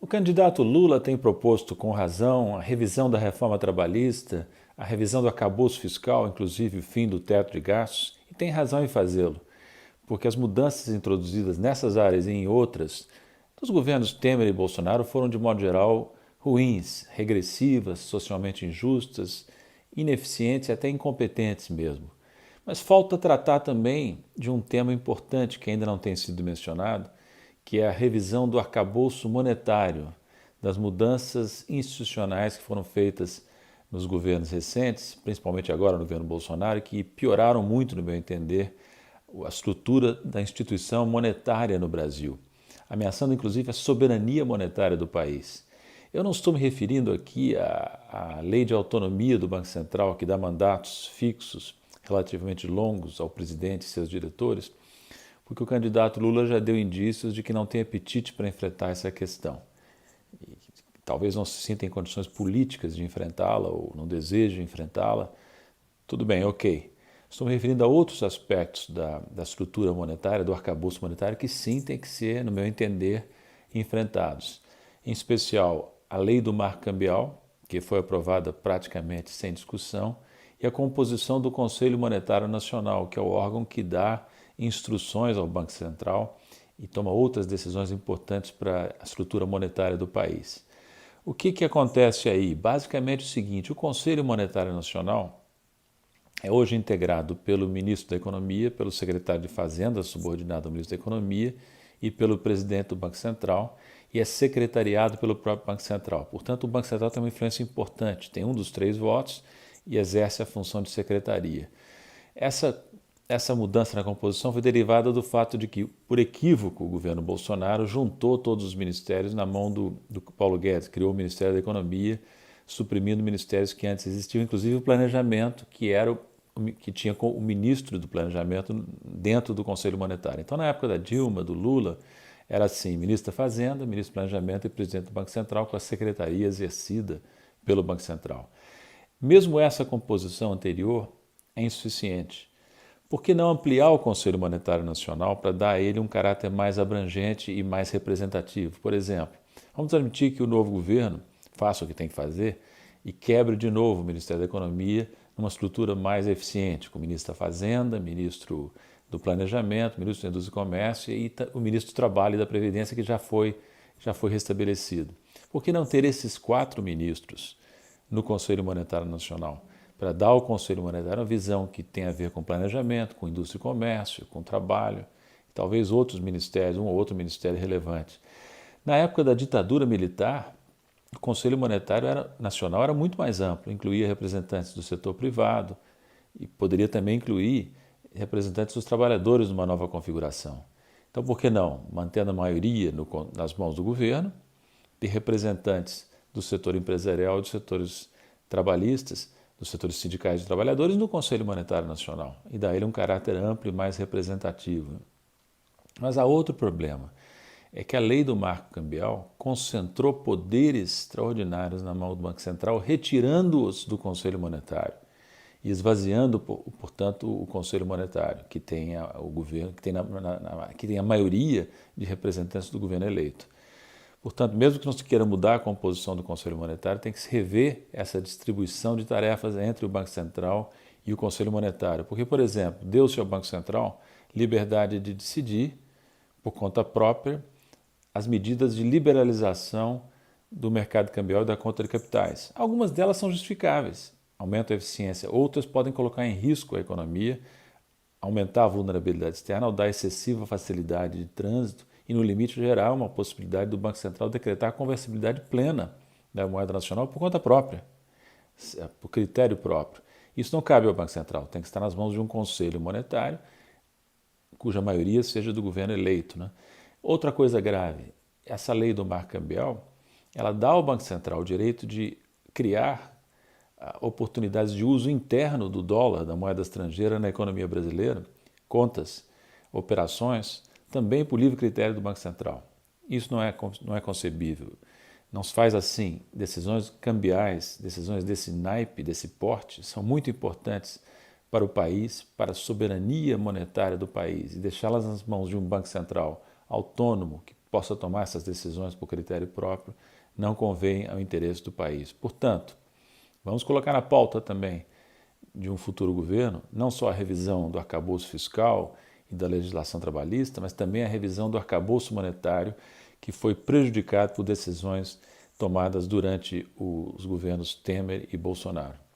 O candidato Lula tem proposto, com razão, a revisão da reforma trabalhista, a revisão do arcabouço fiscal, inclusive o fim do teto de gastos, e tem razão em fazê-lo, porque as mudanças introduzidas nessas áreas e em outras dos governos Temer e Bolsonaro foram, de modo geral, ruins, regressivas, socialmente injustas, ineficientes e até incompetentes mesmo. Mas falta tratar também de um tema importante que ainda não tem sido mencionado, que é a revisão do arcabouço monetário, das mudanças institucionais que foram feitas nos governos recentes, principalmente agora no governo Bolsonaro, que pioraram muito, no meu entender, a estrutura da instituição monetária no Brasil, ameaçando inclusive a soberania monetária do país. Eu não estou me referindo aqui à lei de autonomia do Banco Central, que dá mandatos fixos relativamente longos ao presidente e seus diretores, porque o candidato Lula já deu indícios de que não tem apetite para enfrentar essa questão. E talvez não se sinta em condições políticas de enfrentá-la ou não deseje enfrentá-la. Tudo bem, ok. Estou me referindo a outros aspectos da estrutura monetária, do arcabouço monetário, que sim tem que ser, no meu entender, enfrentados. Em especial, a lei do marco cambial, que foi aprovada praticamente sem discussão, e a composição do Conselho Monetário Nacional, que é o órgão que dá instruções ao Banco Central e toma outras decisões importantes para a estrutura monetária do país. O que acontece aí? Basicamente o seguinte: o Conselho Monetário Nacional é hoje integrado pelo ministro da Economia, pelo secretário de Fazenda, subordinado ao ministro da Economia, e pelo presidente do Banco Central, e é secretariado pelo próprio Banco Central. Portanto, o Banco Central tem uma influência importante, tem um dos 3 votos e exerce a função de secretaria. Essa mudança na composição foi derivada do fato de que, por equívoco, o governo Bolsonaro juntou todos os ministérios na mão do Paulo Guedes, criou o Ministério da Economia, suprimindo ministérios que antes existiam, inclusive o planejamento, que tinha o ministro do planejamento dentro do Conselho Monetário. Então, na época da Dilma, do Lula, era assim: ministro da Fazenda, ministro do Planejamento e presidente do Banco Central, com a secretaria exercida pelo Banco Central. Mesmo essa composição anterior é insuficiente. Por que não ampliar o Conselho Monetário Nacional para dar a ele um caráter mais abrangente e mais representativo? Por exemplo, vamos admitir que o novo governo faça o que tem que fazer e quebre de novo o Ministério da Economia numa estrutura mais eficiente, com o ministro da Fazenda, ministro do Planejamento, ministro da Indústria e Comércio e o ministro do Trabalho e da Previdência, que já foi restabelecido. Por que não ter esses 4 ministros no Conselho Monetário Nacional, para dar ao Conselho Monetário uma visão que tem a ver com planejamento, com indústria e comércio, com trabalho, e talvez outros ministérios, um ou outro ministério relevante. Na época da ditadura militar, o Conselho Monetário Nacional era muito mais amplo, incluía representantes do setor privado e poderia também incluir representantes dos trabalhadores numa nova configuração. Então, por que não, mantendo a maioria nas mãos do governo, ter representantes do setor empresarial, dos setores trabalhistas, dos setores sindicais de trabalhadores no Conselho Monetário Nacional e dar ele um caráter amplo e mais representativo. Mas há outro problema, é que a lei do marco cambial concentrou poderes extraordinários na mão do Banco Central, retirando-os do Conselho Monetário e esvaziando, portanto, o Conselho Monetário, que tem o governo, que tem a maioria de representantes do governo eleito. Portanto, mesmo que não se queira mudar a composição do Conselho Monetário, tem que se rever essa distribuição de tarefas entre o Banco Central e o Conselho Monetário. Porque, por exemplo, deu-se ao Banco Central liberdade de decidir, por conta própria, as medidas de liberalização do mercado cambial e da conta de capitais. Algumas delas são justificáveis, aumentam a eficiência. Outras podem colocar em risco a economia, aumentar a vulnerabilidade externa ao dar excessiva facilidade de trânsito e, no limite geral, uma possibilidade do Banco Central decretar a conversibilidade plena da moeda nacional por conta própria, por critério próprio. Isso não cabe ao Banco Central, tem que estar nas mãos de um conselho monetário, cuja maioria seja do governo eleito, né? Outra coisa grave, essa lei do marco cambial, ela dá ao Banco Central o direito de criar oportunidades de uso interno do dólar, da moeda estrangeira, na economia brasileira, contas, operações, também por livre critério do Banco Central. Isso não é concebível. Não se faz assim. Decisões cambiais, decisões desse naipe, desse porte, são muito importantes para o país, para a soberania monetária do país, e deixá-las nas mãos de um Banco Central autônomo, que possa tomar essas decisões por critério próprio, não convém ao interesse do país. Portanto, vamos colocar na pauta também de um futuro governo, não só a revisão do arcabouço fiscal e da legislação trabalhista, mas também a revisão do arcabouço monetário, que foi prejudicado por decisões tomadas durante os governos Temer e Bolsonaro.